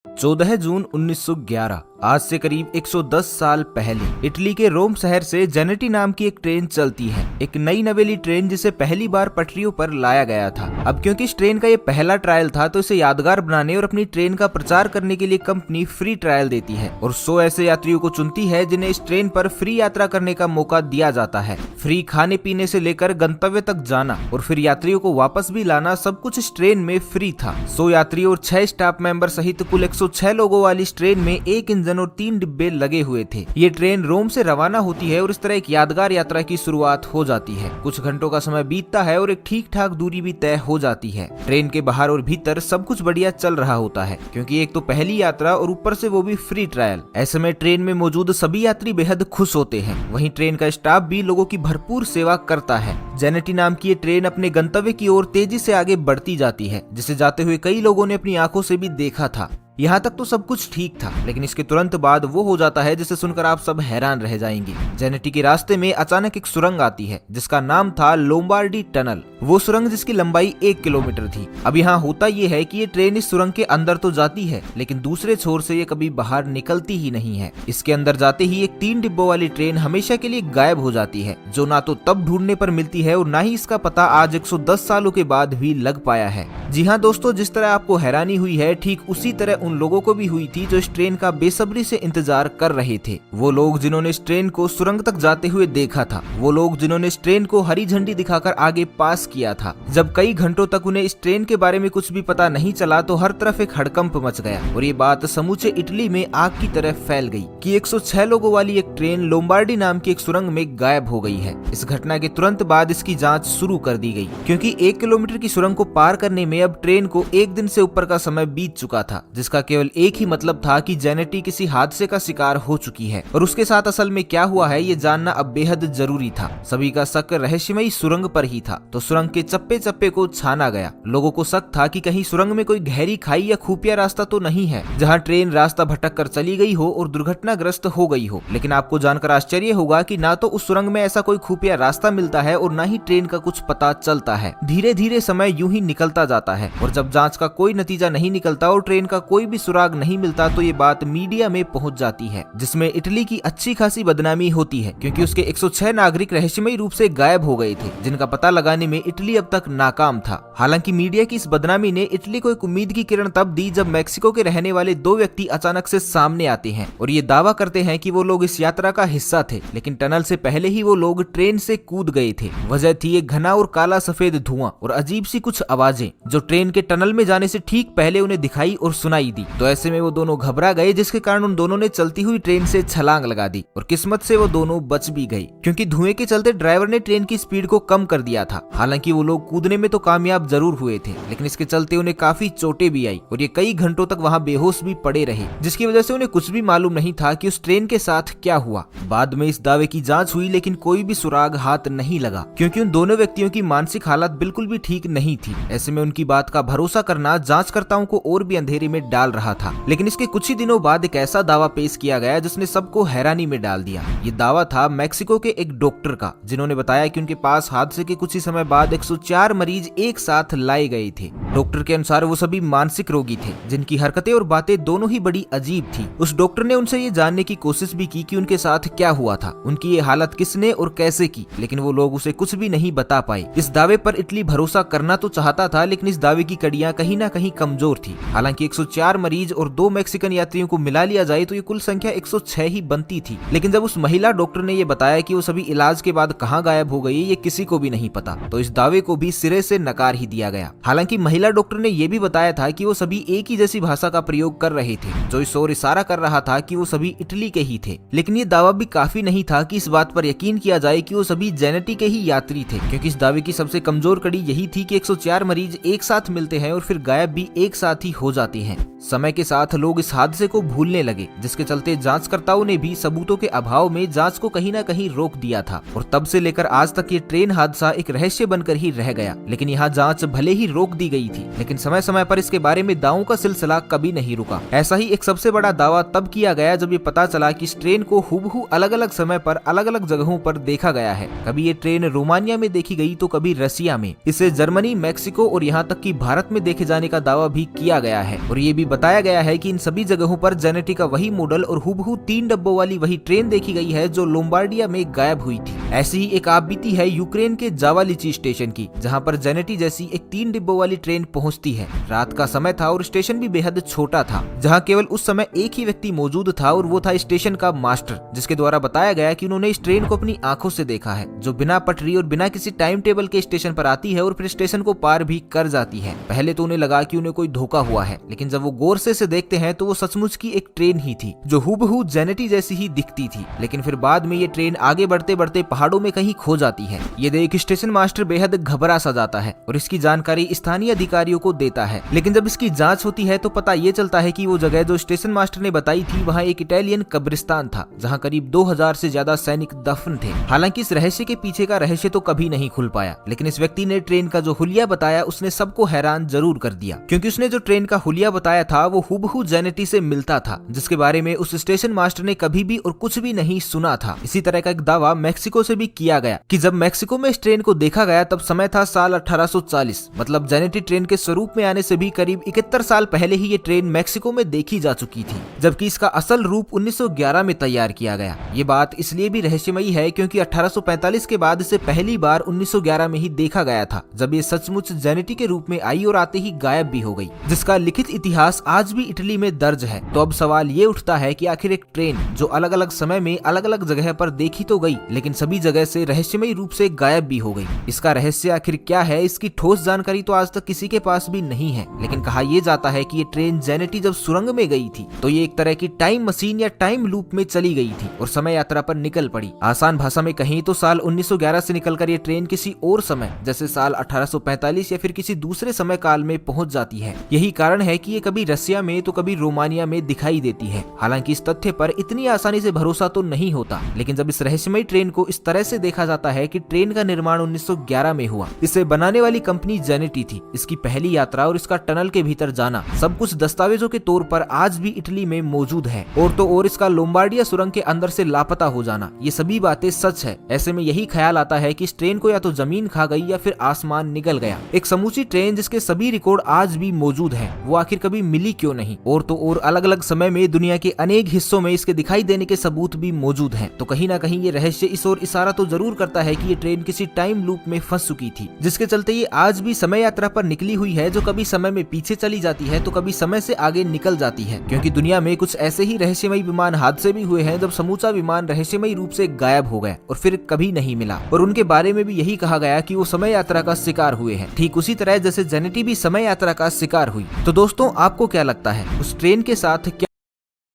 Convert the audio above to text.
14 जून 1911 आज से करीब 110 साल पहले इटली के रोम शहर से जेनेटी नाम की एक ट्रेन चलती है। एक नई नवेली ट्रेन जिसे पहली बार पटरियों पर लाया गया था। अब क्योंकि इस ट्रेन का ये पहला ट्रायल था तो इसे यादगार बनाने और अपनी ट्रेन का प्रचार करने के लिए कंपनी फ्री ट्रायल देती है और 100 ऐसे यात्रियों को चुनती है जिन्हें इस ट्रेन पर फ्री यात्रा करने का मौका दिया जाता है। फ्री खाने पीने से लेकर गंतव्य तक जाना और फिर यात्रियों को वापस भी लाना, सब कुछ इस ट्रेन में फ्री था। 100 यात्रियों और 6 स्टाफ मेंबर सहित कुल 106 लोगों वाली इस ट्रेन में एक इंजन और 3 डिब्बे लगे हुए थे। ये ट्रेन रोम से रवाना होती है और इस तरह एक यादगार यात्रा की शुरुआत हो जाती है। कुछ घंटों का समय बीतता है और एक ठीक ठाक दूरी भी तय हो जाती है। ट्रेन के बाहर और भीतर सब कुछ बढ़िया चल रहा होता है क्योंकि एक तो पहली यात्रा और ऊपर से वो भी फ्री ट्रायल। ऐसे में ट्रेन में मौजूद सभी यात्री बेहद खुश होते हैं। वहीं ट्रेन का स्टाफ भी लोगों की भरपूर सेवा करता है। जेनेटी नाम की ये ट्रेन अपने गंतव्य की ओर तेजी से आगे बढ़ती जाती है, जिसे जाते हुए कई लोगों ने अपनी आंखों से भी देखा था। यहाँ तक तो सब कुछ ठीक था, लेकिन इसके तुरंत बाद वो हो जाता है जिसे सुनकर आप सब हैरान रह जाएंगे। जेनेटी के रास्ते में अचानक एक सुरंग आती है जिसका नाम था लोम्बार्डी टनल। वो सुरंग जिसकी लंबाई 1 किलोमीटर थी। अब यहाँ होता ये है कि ये ट्रेन इस सुरंग के अंदर तो जाती है, लेकिन दूसरे छोर से ये कभी बाहर निकलती ही नहीं है। इसके अंदर जाते ही एक 3 डिब्बों वाली ट्रेन हमेशा के लिए गायब हो जाती है, जो ना तो तब ढूंढने पर मिलती है और ना ही इसका पता आज 110 सालों के बाद भी लग पाया है। जी हाँ दोस्तों, जिस तरह आपको हैरानी हुई है ठीक उसी तरह उन लोगों को भी हुई थी जो इस ट्रेन का बेसब्री से इंतजार कर रहे थे। वो लोग जिन्होंने इस ट्रेन को सुरंग तक जाते हुए देखा था, वो लोग जिन्होंने इस ट्रेन को हरी झंडी दिखाकर आगे पास किया था। जब कई घंटों तक उन्हें इस ट्रेन के बारे में कुछ भी पता नहीं चला तो हर तरफ एक हड़कंप मच गया और ये बात समूचे इटली में आग की तरह फैल गई कि 106 लोगों वाली एक ट्रेन लोम्बार्डी नाम की एक सुरंग में गायब हो गई है। इस घटना के तुरंत बाद इसकी जांच शुरू कर दी गई क्योंकि 1 किलोमीटर की सुरंग को पार करने में अब ट्रेन को 1 दिन से ऊपर का समय बीत चुका था, जिसका केवल एक ही मतलब था कि जेनेटी किसी हादसे का शिकार हो चुकी है और उसके साथ असल में क्या हुआ है ये जानना अब बेहद जरूरी था। सभी का शक रहस्यमयी सुरंग पर ही था, तो सुरंग के चप्पे चप्पे को छाना गया। लोगों को शक था कि कहीं सुरंग में कोई गहरी खाई या खुफिया रास्ता तो नहीं है जहां ट्रेन रास्ता भटक कर चली गई हो और दुर्घटनाग्रस्त हो गई हो। लेकिन आपको जानकर आश्चर्य होगा कि ना तो उस सुरंग में ऐसा कोई खुफिया रास्ता मिलता है और ना ही ट्रेन का कुछ पता चलता है। धीरे धीरे समय यूं ही निकलता जाता है और जब जांच का कोई नतीजा नहीं निकलता और ट्रेन का कोई भी सुराग नहीं मिलता तो ये बात मीडिया में पहुंच जाती है, जिसमें इटली की अच्छी खासी बदनामी होती है क्योंकि उसके 106 नागरिक रहस्यमयी रूप से गायब हो गए थे, जिनका पता लगाने में इटली अब तक नाकाम था। हालांकि मीडिया की इस बदनामी ने इटली को एक उम्मीद की किरण तब दी जब मैक्सिको के रहने वाले 2 व्यक्ति अचानक से सामने आते हैं और ये दावा करते हैं कि वो लोग इस यात्रा का हिस्सा थे, लेकिन टनल से पहले ही वो लोग ट्रेन से कूद गए थे। वजह थी एक घना और काला सफेद धुआं और अजीब सी कुछ आवाजें जो ट्रेन के टनल में जाने से ठीक पहले उन्हें दिखाई और सुनाई दी। तो ऐसे में वो दोनों घबरा गए, जिसके कारण उन दोनों ने चलती हुई ट्रेन से छलांग लगा दी और किस्मत से वो दोनों बच भी गए क्योंकि धुएं के चलते ड्राइवर ने ट्रेन की स्पीड को कम कर दिया था। हालांकि वो लोग कूदने में तो कामयाब जरूर हुए थे, लेकिन इसके चलते उन्हें काफी चोटें भी आई और ये कई घंटों तक वहां बेहोश भी पड़े रहे, जिसकी वजह से उन्हें कुछ भी मालूम नहीं था कि उस ट्रेन के साथ क्या हुआ। बाद में इस दावे की जांच हुई, लेकिन कोई भी सुराग हाथ नहीं लगा क्योंकि उन दोनों व्यक्तियों की मानसिक हालत बिल्कुल भी ठीक नहीं थी। ऐसे में उनकी बात का भरोसा करना जांचकर्ताओं को और भी अंधेरे में डाल रहा था। लेकिन इसके कुछ ही दिनों बाद एक ऐसा दावा पेश किया गया जिसने सबको हैरानी में डाल दिया। ये दावा था मैक्सिको के एक डॉक्टर का, जिन्होंने बताया कि उनके पास हादसे के कुछ ही समय बाद 104 मरीज एक साथ लाए गए थे। डॉक्टर के अनुसार वो सभी मानसिक रोगी थे जिनकी हरकतें और बातें दोनों ही बड़ी अजीब थी। उस डॉक्टर ने उनसे ये जानने की कोशिश भी की कि उनके साथ क्या हुआ था, उनकी ये हालत किसने और कैसे की, लेकिन वो लोग उसे कुछ भी नहीं बता पाए। इस दावे पर इटली भरोसा करना तो चाहता था, लेकिन इस दावे की कड़ियां कहीं ना कहीं कमजोर थी। हालांकि 104 मरीज और 2 मैक्सिकन यात्रियों को मिला लिया जाए तो ये कुल संख्या 106 ही बनती थी। लेकिन जब उस महिला डॉक्टर ने ये बताया कि वो सभी इलाज के बाद कहां गायब हो गई, ये किसी को भी नहीं पता, तो इस दावे को भी सिरे से नकार ही दिया गया। हालांकि महिला डॉक्टर ने यह भी बताया था कि वो सभी एक ही जैसी भाषा का प्रयोग कर रहे थे, जो इस ओर इशारा कर रहा था कि वो सभी इटली के ही थे। लेकिन ये दावा भी काफी नहीं था कि इस बात पर यकीन किया जाए कि वो सभी जेनेटी के ही यात्री थे, क्योंकि इस दावे की सबसे कमजोर कड़ी यही थी कि 104 मरीज एक साथ मिलते हैं और फिर गायब भी एक साथ ही हो जाते हैं। समय के साथ लोग इस हादसे को भूलने लगे, जिसके चलते जांचकर्ताओं ने भी सबूतों के अभाव में जांच को कहीं ना कहीं रोक दिया था और तब से लेकर आज तक ये ट्रेन हादसा एक रहस्य बनकर ही रह गया। लेकिन यहाँ जांच भले ही रोक दी गई थी, लेकिन समय समय पर इसके बारे में दावों का सिलसिला कभी नहीं रुका। ऐसा ही एक सबसे बड़ा दावा तब किया गया जब ये पता चला कि इस ट्रेन को हूबहू अलग अलग समय पर अलग अलग जगहों पर देखा गया है। कभी ये ट्रेन रोमानिया में देखी गई तो कभी रसिया में। इसे जर्मनी, मैक्सिको और यहाँ तक कि भारत में देखे जाने का दावा भी किया गया है और ये भी बताया गया है कि इन सभी जगहों पर जेनेटी का वही मॉडल और हूबहू 3 डब्बों वाली वही ट्रेन देखी गई है जो लोम्बार्डिया में गायब हुई थी। ऐसी ही एक आप बीती है यूक्रेन के जावालिची स्टेशन की, जहां पर जेनेटी जैसी एक 3 डिब्बों वाली ट्रेन पहुंचती है। रात का समय था और स्टेशन भी बेहद छोटा था, जहां केवल उस समय एक ही व्यक्ति मौजूद था और वो था स्टेशन का मास्टर, जिसके द्वारा बताया गया कि उन्होंने इस ट्रेन को अपनी आंखों से देखा है, जो बिना पटरी और बिना किसी टाइम टेबल के स्टेशन पर आती है और फिर स्टेशन को पार भी कर जाती है। पहले तो उन्हें लगा कि उन्हें कोई धोखा हुआ है, लेकिन जब वो गौर से देखते हैं तो वो सचमुच की एक ट्रेन ही थी जो हूबहू जेनेटी जैसी ही दिखती थी। लेकिन फिर बाद में ये ट्रेन आगे बढ़ते बढ़ते पहाड़ों में कहीं खो जाती है। ये देख स्टेशन मास्टर बेहद घबरा सा जाता है और इसकी जानकारी स्थानीय अधिकारियों को देता है। लेकिन जब इसकी जांच होती है तो पता ये चलता है कि वो जगह जो स्टेशन मास्टर ने बताई थी वहाँ एक इटालियन कब्रिस्तान था, जहाँ करीब 2000 से ज्यादा सैनिक दफन थे। हालांकि इस रहस्य के पीछे का रहस्य तो कभी नहीं खुल पाया, लेकिन इस व्यक्ति ने ट्रेन का जो हुलिया बताया उसने सबको हैरान जरूर कर दिया, क्योंकि उसने जो ट्रेन का हुलिया बताया था वो हूबहू जेनेटी से मिलता था, जिसके बारे में उस स्टेशन मास्टर ने कभी भी और कुछ भी नहीं सुना था। इसी तरह का एक दावा मेक्सिको से भी किया गया कि जब मेक्सिको में इस ट्रेन को देखा गया तब समय था साल 1840, मतलब जेनेटी ट्रेन के स्वरूप में आने से भी करीब 71 साल पहले ही ये ट्रेन मेक्सिको में देखी जा चुकी थी, जबकि इसका असल रूप 1911 में तैयार किया गया। ये बात इसलिए भी रहस्यमयी है क्योंकि 1845 के बाद इसे पहली बार 1911 में ही देखा गया था, जब ये सचमुच जेनेटी के रूप में आई और आते ही गायब भी हो गई, जिसका लिखित इतिहास आज भी इटली में दर्ज है। तो अब सवाल ये उठता है कि आखिर एक ट्रेन जो अलग अलग समय में अलग अलग जगह पर देखी तो गई, लेकिन सभी जगह से रहस्यमयी रूप से गायब भी हो गई, इसका रहस्य आखिर क्या है? इसकी ठोस जानकारी तो आज तक किसी के पास भी नहीं है। लेकिन कहा यह जाता है कि ये ट्रेन जेनेटी जब सुरंग में गई थी तो ये एक तरह की टाइम मशीन या टाइम लूप में चली गई थी और समय यात्रा पर निकल पड़ी। आसान भाषा में कहीं तो साल 1911 से निकलकर ये ट्रेन किसी और समय जैसे साल 1845 या फिर किसी दूसरे समय काल में पहुंच जाती है। यही कारण है कि ये कभी रसिया में तो कभी रोमानिया में दिखाई देती है। हालांकि इस तथ्य पर इतनी आसानी से भरोसा तो नहीं होता, लेकिन जब इस रहस्यमयी ट्रेन को इस तरह से देखा जाता है कि ट्रेन का निर्माण 1911 में हुआ, इसे बनाने वाली कंपनी जेनेटी थी, इसकी पहली यात्रा और इसका टनल के भीतर जाना सब कुछ दस्तावेजों के तौर पर आज भी इटली में मौजूद है, और तो और इसका लोम्बार्डिया सुरंग के अंदर से लापता हो जाना, ये सभी बातें सच है। ऐसे में यही ख्याल आता है कि इस ट्रेन को या तो जमीन खा गई या फिर आसमान निगल गया। एक समूची ट्रेन जिसके सभी रिकॉर्ड आज भी मौजूद है, वो आखिर कभी मिली क्यों नहीं? और तो और अलग अलग समय में दुनिया के अनेक हिस्सों में इसके दिखाई देने के सबूत भी मौजूद हैं। तो कहीं ना कहीं ये रहस्य इस ओर इशारा तो जरूर करता है कि ये ट्रेन किसी टाइम लूप में फंस चुकी थी, जिसके चलते ये आज भी समय यात्रा पर निकली हुई है, जो कभी समय में पीछे चली जाती है तो कभी समय से आगे निकल जाती है। क्योंकि दुनिया में कुछ ऐसे ही रहस्यमयी विमान हादसे भी हुए हैं जब समूचा विमान रहस्यमयी रूप से गायब हो गया और फिर कभी नहीं मिला, और उनके बारे में भी यही कहा गया कि वो समय यात्रा का शिकार हुए हैं, ठीक उसी तरह जैसे जेनेटी भी समय यात्रा का शिकार हुई। तो दोस्तों, आपको क्या लगता है उस ट्रेन के साथ क्या